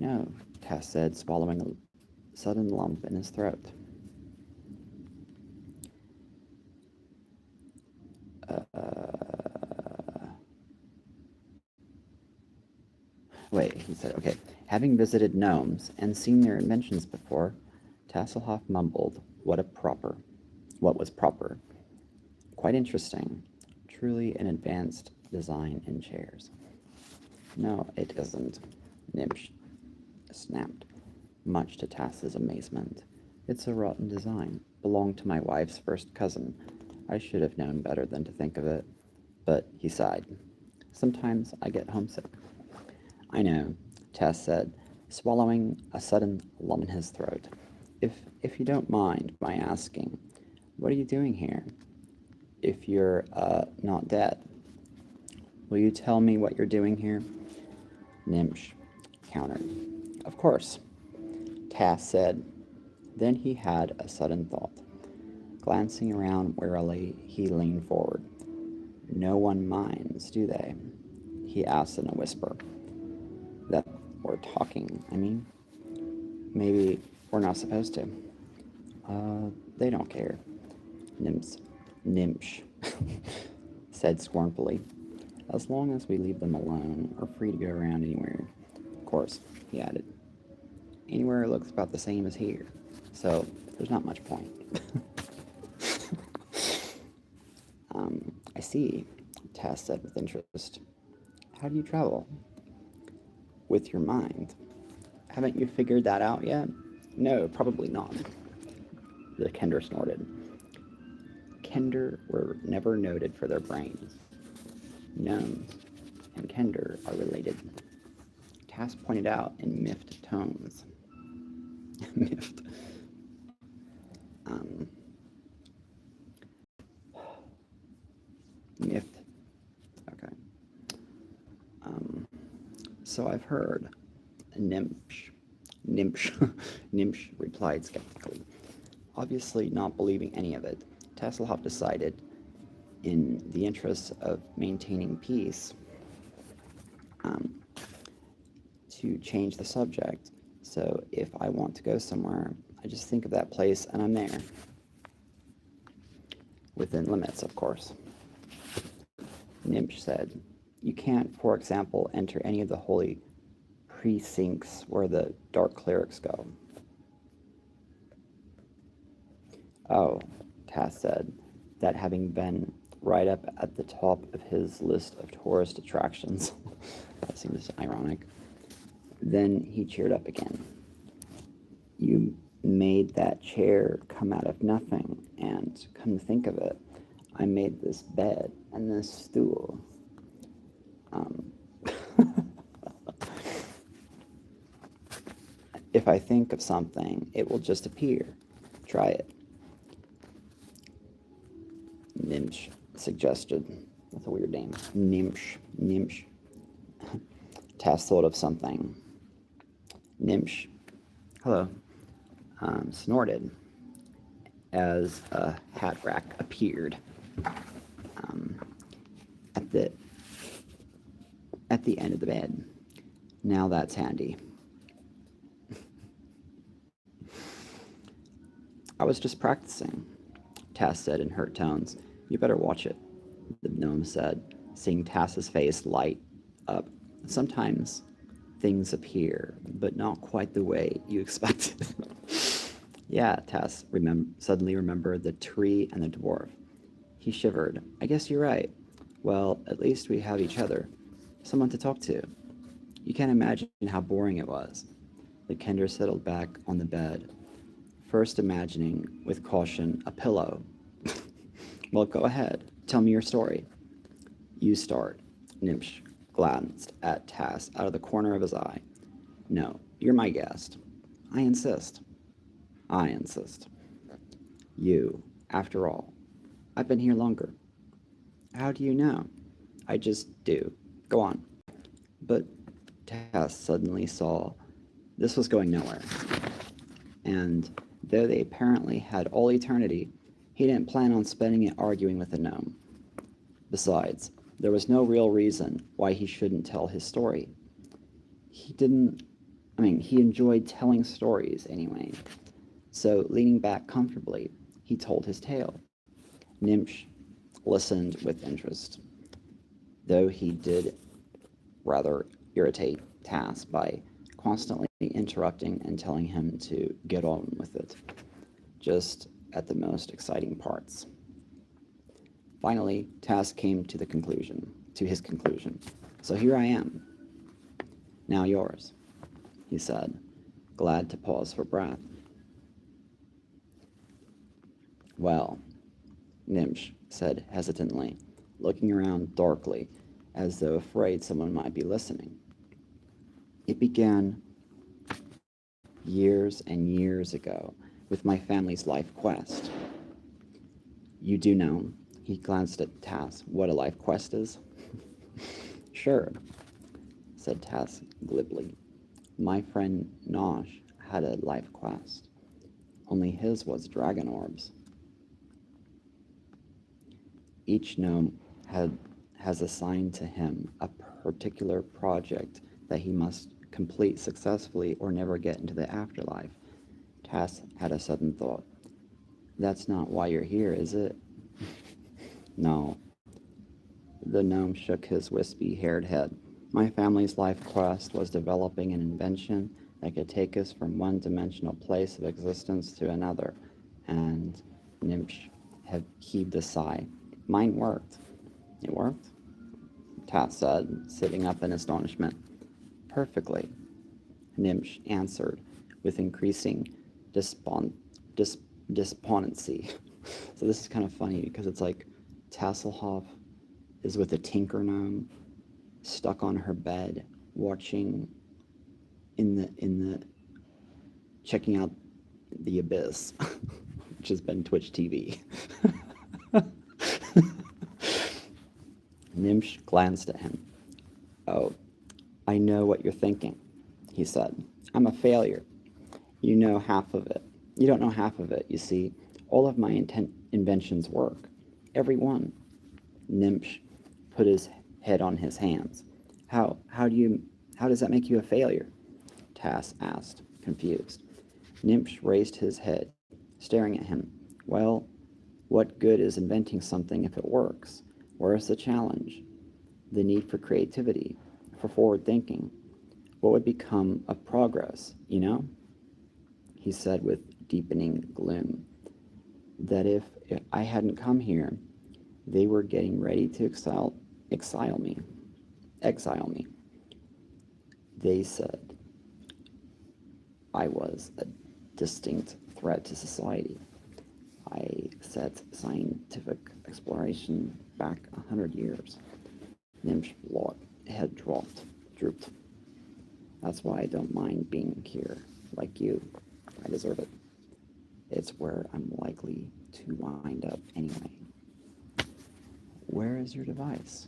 know, Tess said, swallowing a sudden lump in his throat. Wait, he said, okay. Having visited gnomes and seen their inventions before, Tasselhoff mumbled, what was proper. Quite interesting. Truly an advanced design in chairs. No, it isn't, Nimsh snapped, much to Tass's amazement. It's a rotten design. Belonged to my wife's first cousin. I should have known better than to think of it. But he sighed. Sometimes I get homesick. I know, Tass said, swallowing a sudden lump in his throat. If you don't mind my asking, what are you doing here? If you're, not dead. Will you tell me what you're doing here? Nimsh countered. Of course, Tass said. Then he had a sudden thought. Glancing around warily, he leaned forward. No one minds, do they? He asked in a whisper. That we're talking, I mean. Maybe we're not supposed to. They don't care. Nimsh said scornfully. As long as we leave them alone, we're free to go around anywhere. Of course, he added. Anywhere looks about the same as here, so there's not much point. I see, Tass said with interest. How do you travel? With your mind. Haven't you figured that out yet? No, probably not. The Kender snorted. Kender were never noted for their brains. Gnomes and Kender are related. Tass pointed out in miffed tones. Miffed. Miffed. Okay. So I've heard. Nimsh replied skeptically. Obviously not believing any of it, Tasselhoff decided, in the interests of maintaining peace, to change the subject. So if I want to go somewhere, I just think of that place and I'm there. Within limits, of course. Nimsh said, you can't, for example, enter any of the holy precincts where the dark clerics go. Oh, Tass said, that having been right up at the top of his list of tourist attractions. That seems ironic. Then he cheered up again. You made that chair come out of nothing, and come to think of it, I made this bed and this stool. If I think of something, it will just appear. Try it. Nimsh suggested. That's a weird name. Nimsh. Tass thought of something. Nimsh, hello, snorted as a hat rack appeared at the end of the bed. Now that's handy. I was just practicing, Tass said in hurt tones. You better watch it, the gnome said, seeing Tass's face light up. Sometimes things appear, but not quite the way you expected. Yeah, Tass suddenly remembered the tree and the dwarf. He shivered. I guess you're right. Well, at least we have each other. Someone to talk to. You can't imagine how boring it was. The Kender settled back on the bed, first imagining, with caution, a pillow. Well, go ahead. Tell me your story. You start. Nimsh glanced at Tass out of the corner of his eye. No, you're my guest. I insist. I insist. You, after all. I've been here longer. How do you know? I just do. Go on. But Tass suddenly saw this was going nowhere. And though they apparently had all eternity, he didn't plan on spending it arguing with the gnome. Besides, there was no real reason why he shouldn't tell his story. He didn't He enjoyed telling stories anyway. So, leaning back comfortably, he told his tale. Nimsh listened with interest, though he did rather irritate Tas by constantly interrupting and telling him to get on with it, just at the most exciting parts. Finally, Tas came to his conclusion. So here I am. Now yours, he said, glad to pause for breath. Well, Nimsh said hesitantly, looking around darkly, as though afraid someone might be listening. It began years and years ago with my family's life quest. You do know, he glanced at Tas, what a life quest is? Sure, said Tas glibly. My friend Nosh had a life quest, only his was dragon orbs. Each gnome has assigned to him a particular project that he must complete successfully or never get into the afterlife. Tas had a sudden thought. That's not why you're here, is it? No. The gnome shook his wispy-haired head. My family's life quest was developing an invention that could take us from one dimensional place of existence to another, and Nimsh had heaved a sigh. Mine worked. It worked? Tas said, sitting up in astonishment. Perfectly, Nimsh answered, with increasing despondency. So this is kind of funny because it's like Tasselhoff is with a tinker gnome, stuck on her bed, watching checking out the abyss, which has been Twitch TV. Nimsh glanced at him. Oh, I know what you're thinking, he said. I'm a failure. You know half of it. You don't know half of it, you see. All of my inventions work. Every one. Nimsh put his head on his hands. How does that make you a failure? Tas asked, confused. Nimsh raised his head, staring at him. Well, what good is inventing something if it works? Where's the challenge? The need for creativity, for forward thinking. What would become of progress, you know? He said with deepening gloom. That if I hadn't come here, they were getting ready to exile me. They said I was a distinct threat to society. I set scientific exploration back 100 years. Nimsh's head drooped. That's why I don't mind being here, like you. I deserve it. It's where I'm likely to wind up anyway. Where is your device?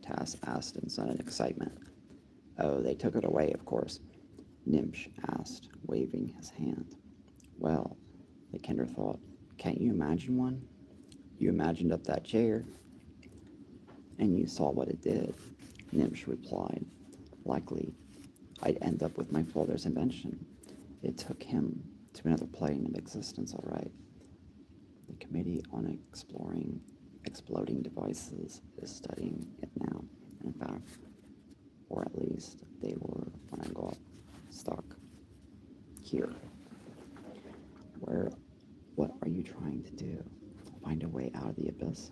Tas asked in sudden excitement. Oh, they took it away, of course, Nimsh asked, waving his hand. Well, the Kender thought, can't you imagine one? You imagined up that chair, and you saw what it did. Nimsh replied, likely I'd end up with my father's invention. It took him to another plane of existence, all right. The Committee on Exploding Devices is studying it now. In fact, or at least they were when I got stuck here. What are you trying to do? Find a way out of the abyss?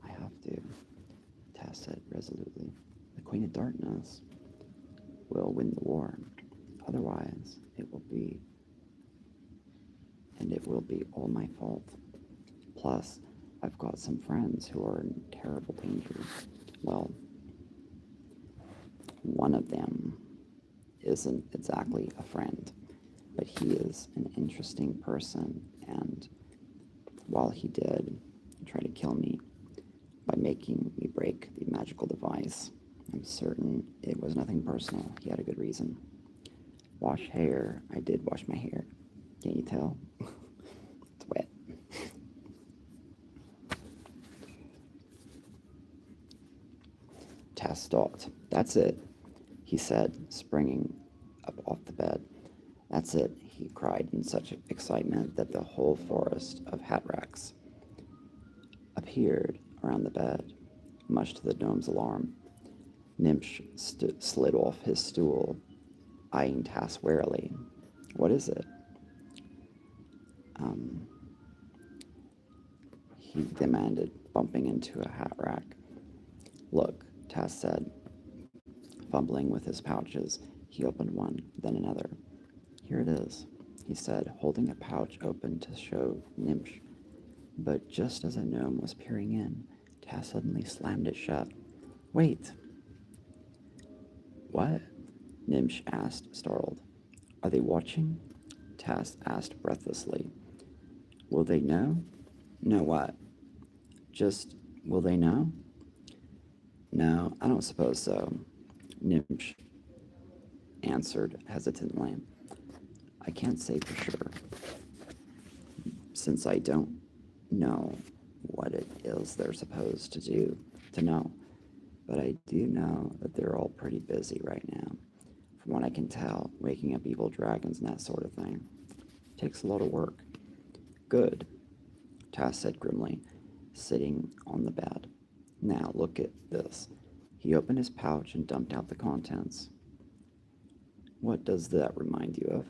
I have to, Tas said resolutely. The Queen of Darkness will win the war. Otherwise, it will be all my fault. Plus, I've got some friends who are in terrible danger. Well, one of them isn't exactly a friend, but he is an interesting person, and while he did try to kill me by making me break the magical device, I'm certain it was nothing personal. He had a good reason. Wash hair. I did wash my hair. Can't you tell? It's wet. Tas stopped. That's it, he said, springing up off the bed. That's it, he cried in such excitement that the whole forest of hat racks appeared around the bed, much to the gnome's alarm. Nimsh slid off his stool, eyeing Tass warily. What is it? Um, he demanded, bumping into a hat rack. Look, Tass said, fumbling with his pouches. He opened one, then another. Here it is, he said, holding a pouch open to show Nimsh. But just as a gnome was peering in, Tass suddenly slammed it shut. Wait! What? Nimsh asked, startled. Are they watching? Tass asked breathlessly. Will they know? Know what? Just, will they know? No, I don't suppose so, Nimsh answered hesitantly. I can't say for sure, since I don't know what it is they're supposed to do to know. But I do know that they're all pretty busy right now. From what I can tell, waking up evil dragons and that sort of thing. Takes a lot of work. Good, Tass said grimly, sitting on the bed. Now look at this. He opened his pouch and dumped out the contents. What does that remind you of?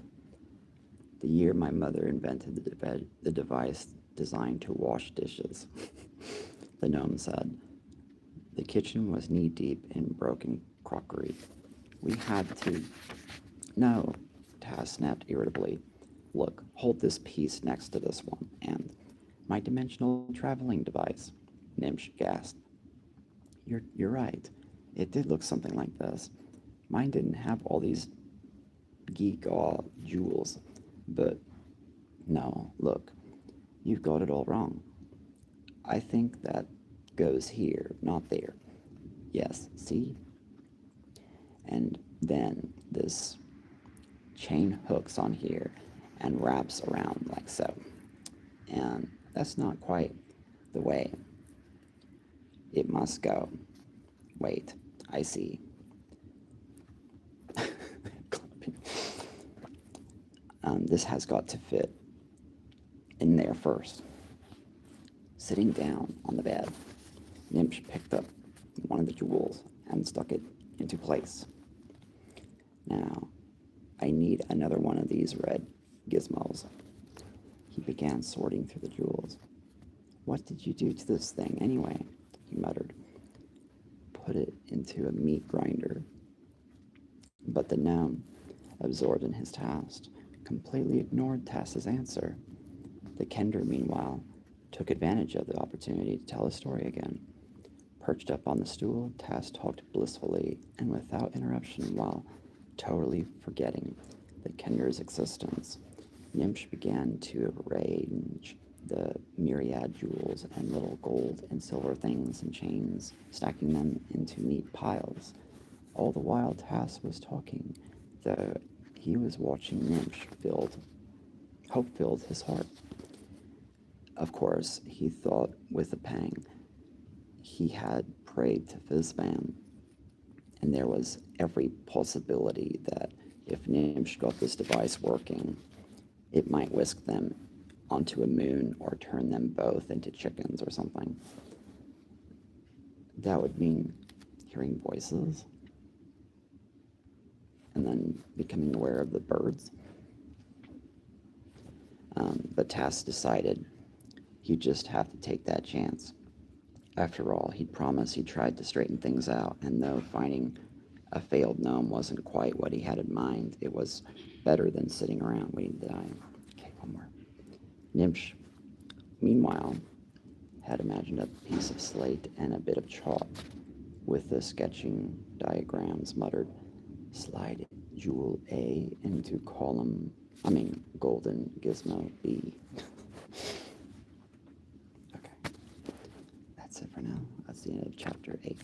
The year my mother invented the device designed to wash dishes, the gnome said. The kitchen was knee-deep in broken crockery. We had to... No, Tass snapped irritably. Look, hold this piece next to this one, and... My dimensional traveling device, Nimsh gasped. You're right. It did look something like this. Mine didn't have all these geek-aw jewels, but... No, look, you've got it all wrong. I think that goes here, not there. Yes, see? And then this chain hooks on here and wraps around like so. And that's not quite the way it must go. Wait, I see. This has got to fit in there first. Sitting down on the bed, Nimsh picked up one of the jewels and stuck it into place. Now, I need another one of these red gizmos. He began sorting through the jewels. What did you do to this thing, anyway? He muttered. Put it into a meat grinder. But the gnome, absorbed in his task, completely ignored Tass's answer. The Kender, meanwhile, took advantage of the opportunity to tell a story again. Perched up on the stool, Tass talked blissfully and without interruption while totally forgetting the Kender's existence. Nimsh began to arrange the myriad jewels and little gold and silver things and chains, stacking them into neat piles. All the while Tass was talking, though he was watching Nimsh hope filled his heart. Of course, he thought with a pang, he had prayed to Fizban, and there was every possibility that if Nimsh got this device working, it might whisk them onto a moon or turn them both into chickens or something. That would mean hearing voices and then becoming aware of the birds. But Tass decided he'd just have to take that chance. After all, he'd promised he tried to straighten things out, and though finding a failed gnome wasn't quite what he had in mind, it was better than sitting around waiting to die. Okay, one more. Nimsh, meanwhile, had imagined a piece of slate and a bit of chalk with the sketching diagrams, muttered, slide jewel A into golden gizmo B. Okay, that's it for now. That's the end of chapter 8.